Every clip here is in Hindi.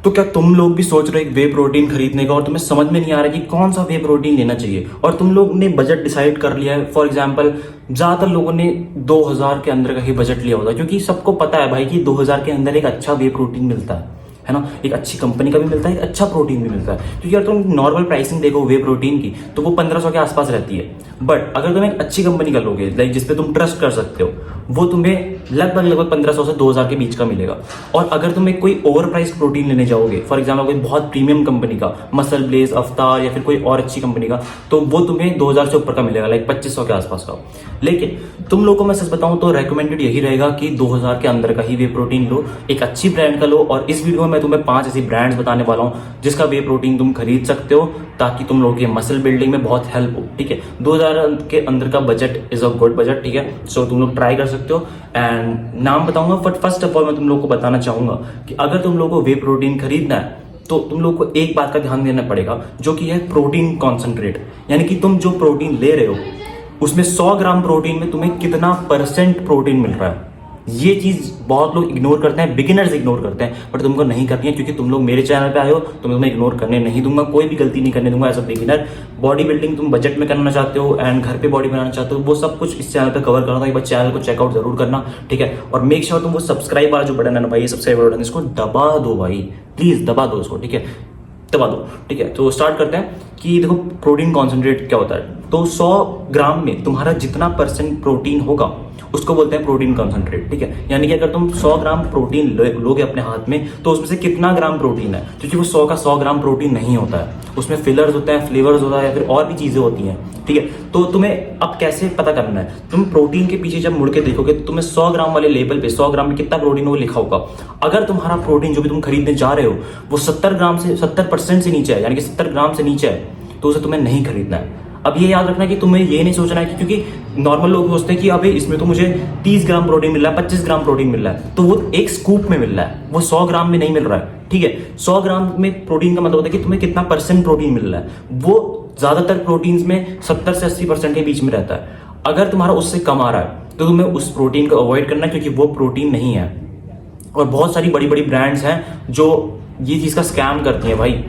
तो क्या तुम लोग भी सोच रहे हो एक वे प्रोटीन खरीदने का और तुम्हें समझ में नहीं आ रहा कि कौन सा वे प्रोटीन लेना चाहिए, और तुम लोग ने बजट डिसाइड कर लिया है। फॉर एग्जांपल ज्यादातर लोगों ने 2000 के अंदर का ही बजट लिया होता है, क्योंकि सबको पता है भाई कि 2000 के अंदर एक अच्छा वे प्रोटीन मिलता है ना, एक अच्छी कंपनी का भी मिलता है, एक अच्छा प्रोटीन भी मिलता है। क्योंकि अगर तुम नॉर्मल प्राइसिंग देखो वे प्रोटीन की तो वो 1500 के आसपास रहती है, बट अगर तुम एक अच्छी कंपनी का लोगे लाइक जिसपे तुम ट्रस्ट कर सकते हो, वो तुम्हें लगभग 1500 से 2000 के बीच का मिलेगा। और अगर तुम एक कोई ओवर प्राइस प्रोटीन लेने जाओगे, फॉर एग्जाम्पल कोई बहुत प्रीमियम कंपनी का, मसल ब्लेज, अवतार या फिर कोई और अच्छी कंपनी का, तो वो तुम्हें 2000 से ऊपर का मिलेगा, लाइक 2500 के आसपास का। लेकिन तुम लोगों को मैं सच बताऊं तो रेकमेंडेड यही रहेगा कि 2000 के अंदर का ही वे प्रोटीन लो, एक अच्छी ब्रांड का लो। और इस वीडियो में मैं तुम्हें 5 ऐसी ब्रांड्स बताने वाला हूं जिसका वे प्रोटीन तुम खरीद सकते हो, ताकि तुम लोगों के मसल बिल्डिंग में बहुत हेल्प हो। ठीक है, 2000 के अंदर का budget is a good budget. ठीक है, सो तुम लोग ट्राई कर सकते हो। एंड नाम बताऊंगा, बट फर्स्ट ऑफ ऑल मैं तुम लोग को बताना चाहूंगा कि अगर तुम लोग को वे प्रोटीन खरीदना है तो तुम लोग को एक बात का ध्यान देना पड़ेगा, जो कि है प्रोटीन कॉन्सेंट्रेट। यानी कि तुम जो प्रोटीन ले रहे हो उसमें 100 ग्राम प्रोटीन में तुम्हें कितना % प्रोटीन मिल रहा है। ये चीज बहुत लोग इग्नोर करते हैं, बिगिनर्स इग्नोर करते हैं, बट तुमको नहीं करनी है, क्योंकि तुम लोग मेरे चैनल पे आए हो तो मैं तुम्हें इग्नोर करने नहीं दूंगा, कोई भी गलती नहीं करने दूंगा as a beginner. Bodybuilding तुम बजट में करना चाहते हो एंड घर पे बॉडी बनाना चाहते हो, वो सब कुछ इस चैनल पे कवर करना था। एक बार चैनल को चेकआउट जरूर करना, ठीक है। और मेक श्योर तुम वो सब्सक्राइब वाला जो बटन है ना भाई, सब्सक्राइब बटन, इसको दबा दो भाई, प्लीज दबा दो उसको, ठीक है, दबा दो। ठीक है, तो स्टार्ट करते हैं कि देखो प्रोटीन कॉन्सेंट्रेट क्या होता है। तो 100 ग्राम में तुम्हारा जितना % प्रोटीन होगा उसको बोलते हैं प्रोटीन कॉन्सेंट्रेट। ठीक है, यानी कि अगर तुम 100 ग्राम प्रोटीन लोगे अपने हाथ में तो उसमें से कितना ग्राम प्रोटीन है, क्योंकि वो 100 का 100 ग्राम प्रोटीन नहीं होता है, उसमें फिलर्स होते हैं, फ्लेवर्स होता है, या फिर और भी चीजें होती हैं। ठीक है, तो तुम्हें अब कैसे पता करना है, तुम प्रोटीन के पीछे जब मुड़ के देखोगे तो तुम्हें 100 ग्राम वाले लेबल पे 100 ग्राम में कितना प्रोटीन हो लिखा होगा। अगर तुम्हारा प्रोटीन जो भी तुम खरीदने जा रहे हो वो 70% से नीचे है, यानी कि 70 ग्राम से नीचे है, तो उसे तुम्हें नहीं खरीदना है। अब ये याद रखना कि तुम्हें ये नहीं सोचना है कि क्योंकि नॉर्मल लोग सोचते हैं कि अबे इसमें तो मुझे 30 ग्राम प्रोटीन मिल रहा है, 25 ग्राम प्रोटीन मिल रहा है, तो वो एक स्कूप में मिल रहा है, वो 100 ग्राम में नहीं मिल रहा है। ठीक है, 100 ग्राम में प्रोटीन का मतलब होता है कि तुम्हें कितना % प्रोटीन मिल रहा है। वो ज्यादातर प्रोटीन में 70 से 80% के बीच में रहता है। अगर तुम्हारा उससे कम आ रहा है तो तुम्हें उस प्रोटीन को अवॉइड करना है, क्योंकि वो प्रोटीन नहीं है। और बहुत सारी बड़ी बड़ी ब्रांड्स हैं जो ये चीज का स्कैम करती हैं भाई,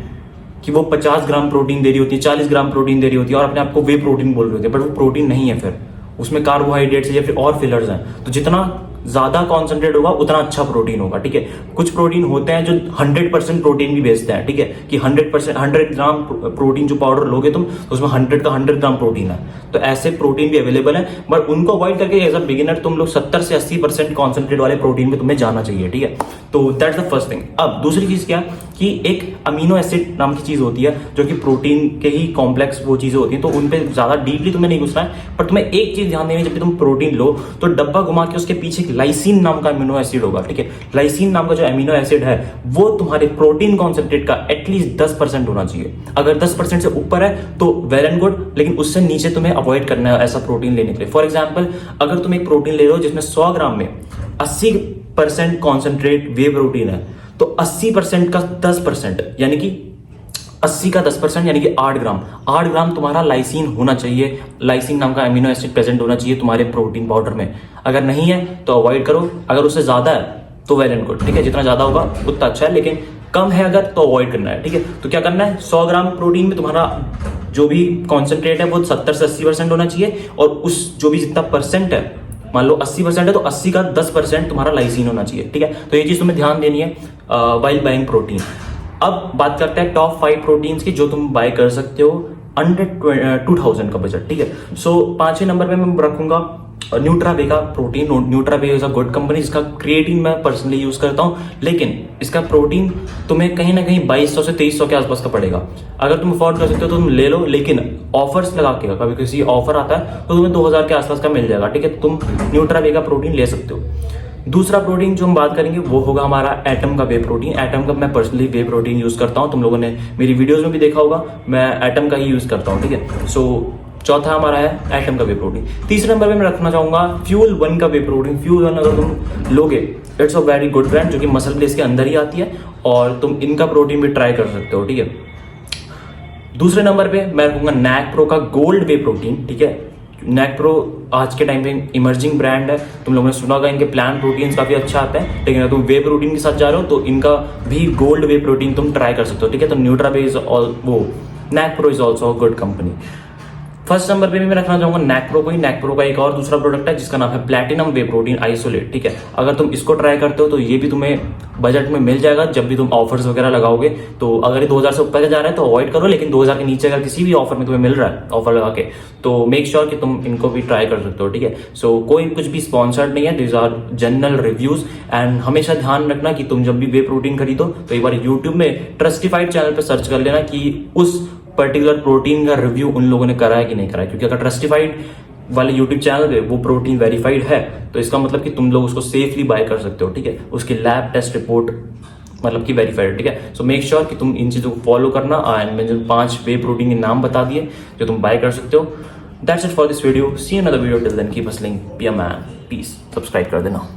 कि वो 50 ग्राम प्रोटीन दे रही होती है, 40 ग्राम प्रोटीन दे रही होती है और अपने आप को वे प्रोटीन बोल रही होती है, बट वो प्रोटीन नहीं है, फिर उसमें कार्बोहाइड्रेट्स या फिर और फिलर्स हैं। तो जितना ज्यादा कॉन्सेंट्रेट होगा उतना अच्छा प्रोटीन होगा। ठीक है, कुछ प्रोटीन होते हैं जो 100% प्रोटीन भी बेचते हैं। ठीक है, कि 100 ग्राम प्रोटीन जो पाउडर लोगे तुम तो उसमें 100 का 100 ग्राम प्रोटीन है। तो ऐसे प्रोटीन भी अवेलेबल है, बट उनको अवॉइड करके एज अ बिगिनर तुम लोग 70 से 80% कॉन्सेंट्रेट वाले प्रोटीन में तुम्हें जाना चाहिए। ठीक है, तो दैट्स द फर्स्ट थिंग। अब दूसरी चीज क्या कि एक अमीनो एसिड नाम की चीज होती है, जो कि प्रोटीन के ही कॉम्प्लेक्स वो चीजें होती हैं, तो उन पे ज्यादा डीपली तुम्हें नहीं घुसना है। पर तुम्हें एक चीज ध्यान देनी है, जब भी तुम प्रोटीन लो तो डब्बा घुमा के उसके पीछे एक लाइसिन नाम का अमीनो एसिड होगा। ठीक है, लाइसिन नाम का जो अमीनो एसिड है वो तुम्हारे प्रोटीन कॉन्सेंट्रेट का एटलीस्ट 10% होना चाहिए। अगर 10% से ऊपर है तो वेल एंड गुड, लेकिन उससे नीचे तुम्हें अवॉइड करना है ऐसा प्रोटीन लेने के लिए। फॉर एग्जाम्पल अगर तुम एक प्रोटीन ले रहे हो जिसमें 100 ग्राम में 80% कॉन्सेंट्रेट वे प्रोटीन है, तो 80% का 10% यानी कि 80 का 10% यानी कि 8 ग्राम तुम्हारा लाइसिन होना चाहिए। लाइसिन नाम का अमीनो एसिड प्रेजेंट होना चाहिए तुम्हारे प्रोटीन पाउडर में। अगर नहीं है तो अवॉइड करो, अगर उससे ज्यादा है तो वेल एंड गुड। ठीक है, जितना ज्यादा होगा उतना अच्छा है, लेकिन कम है अगर तो अवॉइड करना है। ठीक है, तो क्या करना है, 100 ग्राम प्रोटीन में तुम्हारा जो भी कॉन्सेंट्रेट है वो 70 से 80% होना चाहिए, और उस जो भी जितना % है, मान लो 80% है तो 80 का 10% तुम्हारा लाइसिन होना चाहिए। ठीक है, तो ये चीज तुम्हें ध्यान देनी है वाइल बाइंग प्रोटीन। अब बात करते हैं टॉप 5 प्रोटीन्स की जो तुम बाय कर सकते हो अंडर 2000 का बजट। ठीक है, सो 5वें नंबर पे मैं रखूंगा न्यूट्रावे का protein. Nutrabay is a good company, इसका क्रिएटिन मैं पर्सनली यूज करता हूं, लेकिन इसका प्रोटीन तुम्हें कहीं ना कहीं 2200 से 2300 के आसपास का पड़ेगा। अगर तुम अफोर्ड कर सकते हो तो तुम ले लो, लेकिन ऑफर्स लगा के, कभी किसी ऑफर आता है तो तुम्हें 2000 के आसपास का मिल जाएगा। ठीक है, तुम न्यूट्रावे का प्रोटीन ले सकते हो। दूसरा प्रोटीन जो हम बात करेंगे वो होगा हमारा एटम का वे प्रोटीन। एटम का मैं पर्सनली वे प्रोटीन यूज करता हूं, तुम लोगों ने मेरी वीडियोस में भी देखा होगा, मैं एटम का ही यूज करता हूं। ठीक है, सो चौथा हमारा है एटम का वे प्रोटीन। तीसरे नंबर पे मैं रखना चाहूंगा फ्यूल 1 का वे प्रोटीन। फ्यूल 1 अगर तुम लोगे it's a very good brand, जो कि मसल ब्लेज के अंदर ही आती है, और तुम इनका प्रोटीन भी ट्राई कर सकते हो। ठीक है, दूसरे नंबर पे मैं रखूंगा नैक प्रो का गोल्ड वे प्रोटीन। ठीक है, नैक्प्रो आज के टाइम पे इमर्जिंग ब्रांड है, तुम लोगों ने सुना होगा इनके प्लांट प्रोटीन्स काफी अच्छा आता है, लेकिन अगर तुम वे प्रोटीन के साथ जा रहे हो तो इनका भी गोल्ड वे प्रोटीन तुम ट्राई कर सकते हो, ठीक है। तो न्यूट्राबे इज ऑल वो Nakpro is also good company. First number पे भी मैं रखना चाहूंगा नैक्प्रो को ही। नैक्प्रो का एक और दूसरा प्रोडक्ट है जिसका नाम है प्लैटिनम वे प्रोटीन आइसोलेट, ठीक है। अगर तुम इसको ट्राई करते हो तो ये भी तुम्हें बजट में मिल जाएगा जब भी तुम ऑफर्स वगैरह लगाओगे। तो अगर ये 2000 से ऊपर का जा रहा है तो अवॉइड करो, लेकिन 2000 के नीचे अगर किसी भी ऑफर में तुम्हें मिल रहा है ऑफर लगा के, तो मेक श्योर कि तुम इनको भी ट्राई कर सकते हो, ठीक है। सो कोई कुछ भी स्पॉन्सर्ड नहीं है, this are general reviews. And हमेशा ध्यान रखना कि तुम जब भी वे प्रोटीन खरीदो तो एक बार यूट्यूब में ट्रस्टिफाइड चैनल पर सर्च कर लेना कि उस पर्टिकुलर प्रोटीन का रिव्यू उन लोगों ने करा है कि नहीं करा है, क्योंकि अगर ट्रस्टिफाइड वाले यूट्यूब चैनल पे वो प्रोटीन वेरीफाइड है तो इसका मतलब कि तुम लोग उसको सेफली बाय कर सकते हो, ठीक है। उसकी लैब टेस्ट रिपोर्ट मतलब कि वेरीफाइड, ठीक है। सो मेक श्योर कि तुम इन चीजों को फॉलो करना। एंड मैंने जो 5 वे प्रोटीन के नाम बता दिए जो तुम बाय कर सकते हो। That's it for this video, see you another video, till then keep hustling, be a man, peace. Subscribe कर देना।